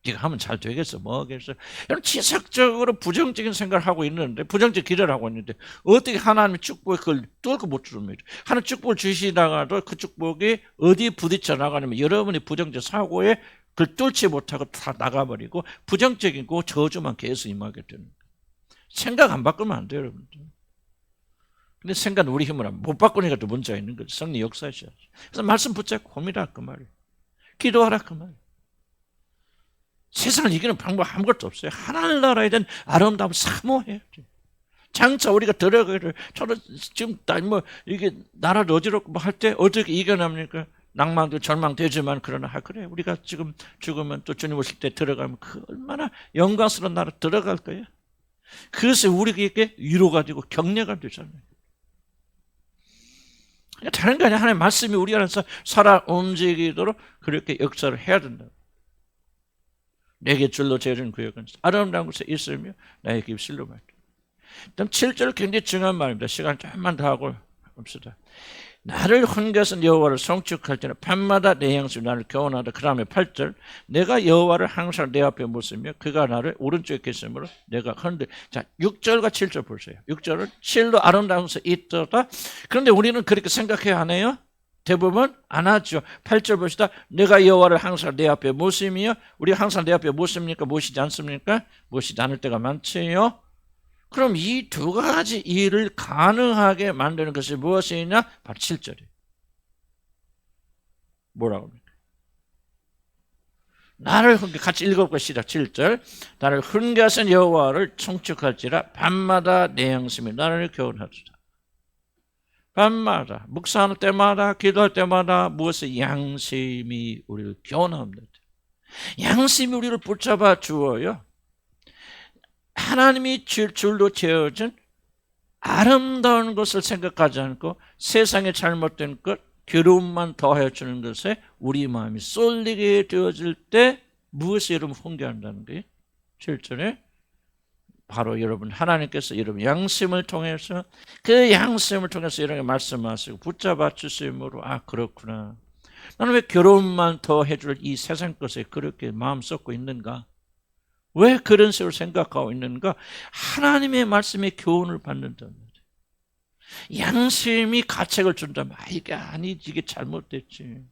네가 하면 잘 되겠어. 뭐 하겠어. 여러분 지속적으로 부정적인 생각을 하고 있는데 부정적 기대를 하고 있는데 어떻게 하나님의 축복을 그걸 뚫고 못 뚫습니다. 하나님 축복을 주시다가도 그 축복이 어디 부딪혀 나가냐면 여러분이 부정적 사고에 그걸 뚫지 못하고 다 나가버리고 부정적인 그 저주만 계속 임하게 되는 거예요. 생각 안 바꾸면 안 돼요. 여러분들. 근데 생각은 우리 힘으로 못 바꾸니까 또 문제가 있는 거죠. 성령 역사하셔야죠. 그래서 말씀 붙잡고 고민하라 그 말이에요. 기도하라 그 말이에요. 세상을 이기는 방법 아무것도 없어요. 하나님 나라에 대한 아름다움을 사모해야죠. 장차 우리가 들어가기를 저는 지금 뭐 이게 나라를 어지럽고 뭐 할 때 어떻게 이겨냅니까? 낭만도 절망되지만 그러나 그래 우리가 지금 죽으면 또 주님 오실 때 들어가면 그 얼마나 영광스러운 나라 들어갈 거예요. 그것이 우리에게 위로가 되고 격려가 되잖아요. 다른 게 아니라 하나님의 말씀이 우리 안에서 살아 움직이도록 그렇게 역사를 해야 된다. 내게 줄로 재준 구역은 아름다운 곳에 있으며 나에게 입술로 말다. 그다음 7절 굉장히 중요한 말입니다. 시간 조금만 더 하고 봅시다. 나를 혼겨서 여호와를 송축할 때는 밤마다 내 양심이 나를 교훈하다. 그 다음에 8절 내가 여호와를 항상 내 앞에 모시며 그가 나를 오른쪽에 계심으로 내가 흔들. 자 6절과 7절 보세요. 6절은 실로 아름다운 곳에 있더라. 그런데 우리는 그렇게 생각해야 하네요. 대부분 안 하죠. 8절 봅시다. 내가 여호와를 항상 내 앞에 모시며 우리가 항상 내 앞에 모십니까? 모시지 않습니까? 모시지 않을 때가 많지요. 그럼 이 두 가지 일을 가능하게 만드는 것이 무엇이냐? 바로 7절이에요. 뭐라고 합니까? 나를 같이 읽어볼까 시작. 7절 나를 훈계하신 여호와를 송축할지라 밤마다 내 양심이 나를 교훈하리라. 밤마다 묵상할 때마다 기도할 때마다 무엇의 양심이 우리를 교훈합니다. 양심이 우리를 붙잡아 주어요. 하나님이 줄로 채워진 아름다운 것을 생각하지 않고 세상의 잘못된 것, 괴로움만 더하여 주는 것에 우리 마음이 쏠리게 되어질 때 무엇이 여러분 훈계한다는 거예요? 7절에 바로 여러분 하나님께서 여러분 양심을 통해서 그 양심을 통해서 이렇게 말씀하시고 붙잡아 주심으로 그렇구나. 나는 왜 괴로움만 더해줄 이 세상 것에 그렇게 마음 쏟고 있는가? 왜 그런 식으로 생각하고 있는가? 하나님의 말씀에 교훈을 받는다는 거죠. 양심이 가책을 준다면 이게 아니지, 이게 잘못됐지.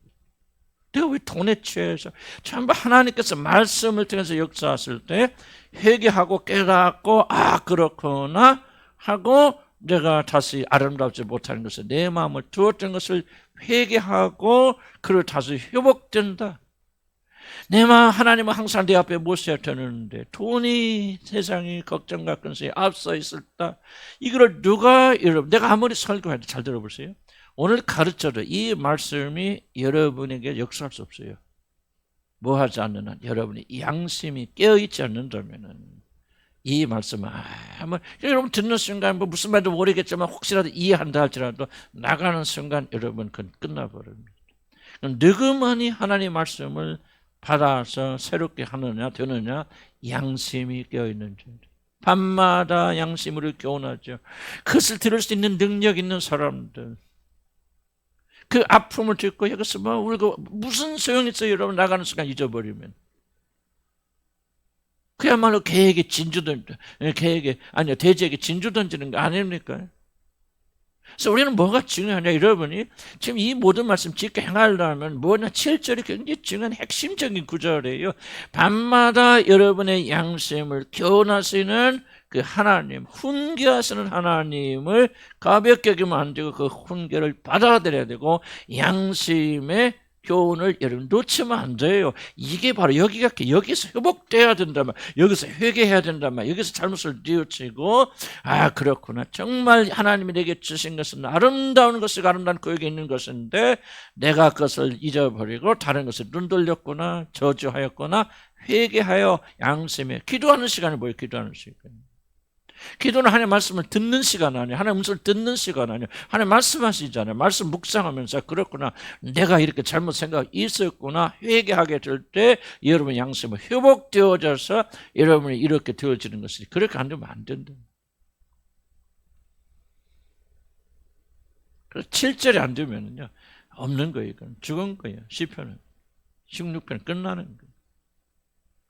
내가 왜 돈에 취해서 전부 하나님께서 말씀을 통해서 역사하실 때 회개하고 깨닫고 그렇구나 하고 내가 다시 아름답지 못하는 것을 내 마음을 두었던 것을 회개하고 그를 다시 회복된다. 내 마음 하나님은 항상 내 앞에 모셔야 되는데 돈이 세상이 걱정과 근심에 앞서 있을 때 이걸 누가 여러분 내가 아무리 설교해도 잘 들어보세요. 오늘 가르쳐도 이 말씀이 여러분에게 역사할 수 없어요. 뭐 하지 않는 한 여러분이 양심이 깨어있지 않는다면은 이 말씀은 여러분 듣는 순간 뭐 무슨 말인지 모르겠지만 혹시라도 이해한다 할지라도 나가는 순간 여러분 그건 끝나버립니다. 느그머니 하나님 말씀을 받아서 새롭게 하느냐 되느냐 양심이 깨어있는지 밤마다 양심으로 교훈하죠. 그것을 들을 수 있는 능력 있는 사람들 그 아픔을 듣고 여기서 뭐 울고 무슨 소용이 있어요 여러분 나가는 순간 잊어버리면 그야말로 대지에게 진주 던지는 거 아닙니까? 그래서 우리는 뭐가 중요하냐 여러분이 지금 이 모든 말씀 짓게 행하려면 뭐냐 7절이 굉장히 중요한 핵심적인 구절이에요. 밤마다 여러분의 양심을 교훈하시는 그 하나님 훈계하시는 하나님을 가볍게 여기면 안 되고 그 훈계를 받아들여야 되고 양심의 교훈을 여러분 놓치면 안 돼요. 이게 바로 여기서 회복돼야 된다면 여기서 회개해야 된다면 여기서 잘못을 뉘우치고 그렇구나 정말 하나님이 내게 주신 것은 아름다운 것이 아름다운 구역에 있는 것인데 내가 그것을 잊어버리고 다른 것을 눈 돌렸구나 저주하였구나 회개하여 양심에 기도하는 시간이 뭐예요? 기도하는 시간. 기도는 하나님의 말씀을 듣는 시간 아니에요. 하나님의 음성을 듣는 시간 아니에요. 하나님 말씀하시잖아요. 말씀 묵상하면서 그렇구나. 내가 이렇게 잘못 생각이 있었구나. 회개하게 될 때 여러분의 양심은 회복되어져서 여러분이 이렇게 되어지는 것이 그렇게 안 되면 안 된다. 그래서 7절이 안 되면요. 없는 거예요. 이건 죽은 거예요. 시편은. 16편은 끝나는 거예요.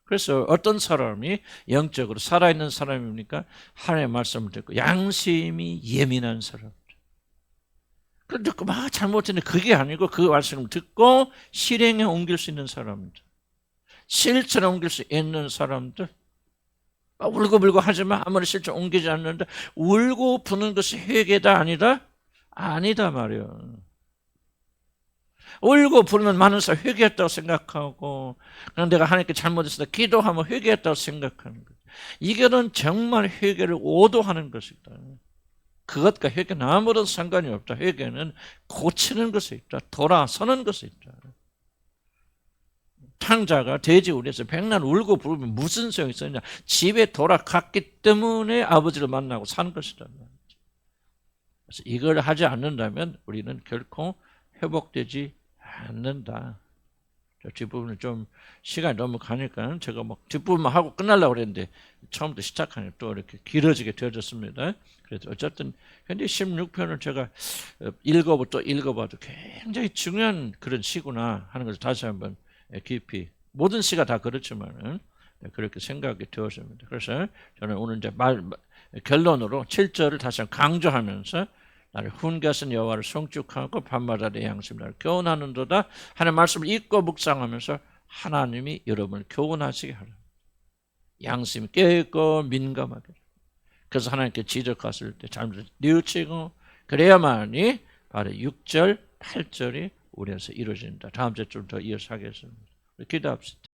그래서 어떤 사람이 영적으로 살아있는 사람입니까? 하나님의 말씀을 듣고 양심이 예민한 사람들. 그런데 막 잘못했는데 그게 아니고 그 말씀을 듣고 실행에 옮길 수 있는 사람들. 실천에 옮길 수 있는 사람들. 울고불고 하지만 아무리 실천 옮기지 않는데 울고 부는 것이 회개다 아니다? 아니다 말이에요. 울고 부르면 많은 사람 회개했다고 생각하고 그냥 내가 하나님께 잘못했다 기도하면 회개했다고 생각하는 거예요. 이거는 정말 회개를 오도하는 것이다. 그것과 회개는 아무런 상관이 없다. 회개는 고치는 것이 있다. 돌아서는 것이 있다. 탕자가 돼지 우리에서 백날 울고 부르면 무슨 소용이 있었냐. 집에 돌아갔기 때문에 아버지를 만나고 산 것이다. 그래서 이걸 하지 않는다면 우리는 결코 회복되지 않는다. 뒷부분은 좀 시간이 너무 가니까 제가 막 뒷부분만 하고 끝나려고 그랬는데 처음부터 시작하니까 또 이렇게 길어지게 되어졌습니다. 그래서 어쨌든 현재 16편을 제가 읽어봐도 굉장히 중요한 그런 시구나 하는 것을 다시 한번 깊이 모든 시가 다 그렇지만은 그렇게 생각이 되었습니다. 그래서 저는 오늘 이제 결론으로 7절을 다시 한번 강조하면서 나를 훈계하신 여호와를 송축하고 밤마다 내 양심 나를 교훈하는도다 하는 말씀을 읽고 묵상하면서 하나님이 여러분을 교훈하시게 하라. 양심이 깨있고 민감하게. 그래서 하나님께 지적하실 때 잘못을 뉘우치고 그래야만이 바로 6절, 8절이 우리에서 이루어진다. 다음 주에 좀 더 이어서 하겠습니다. 기도합시다.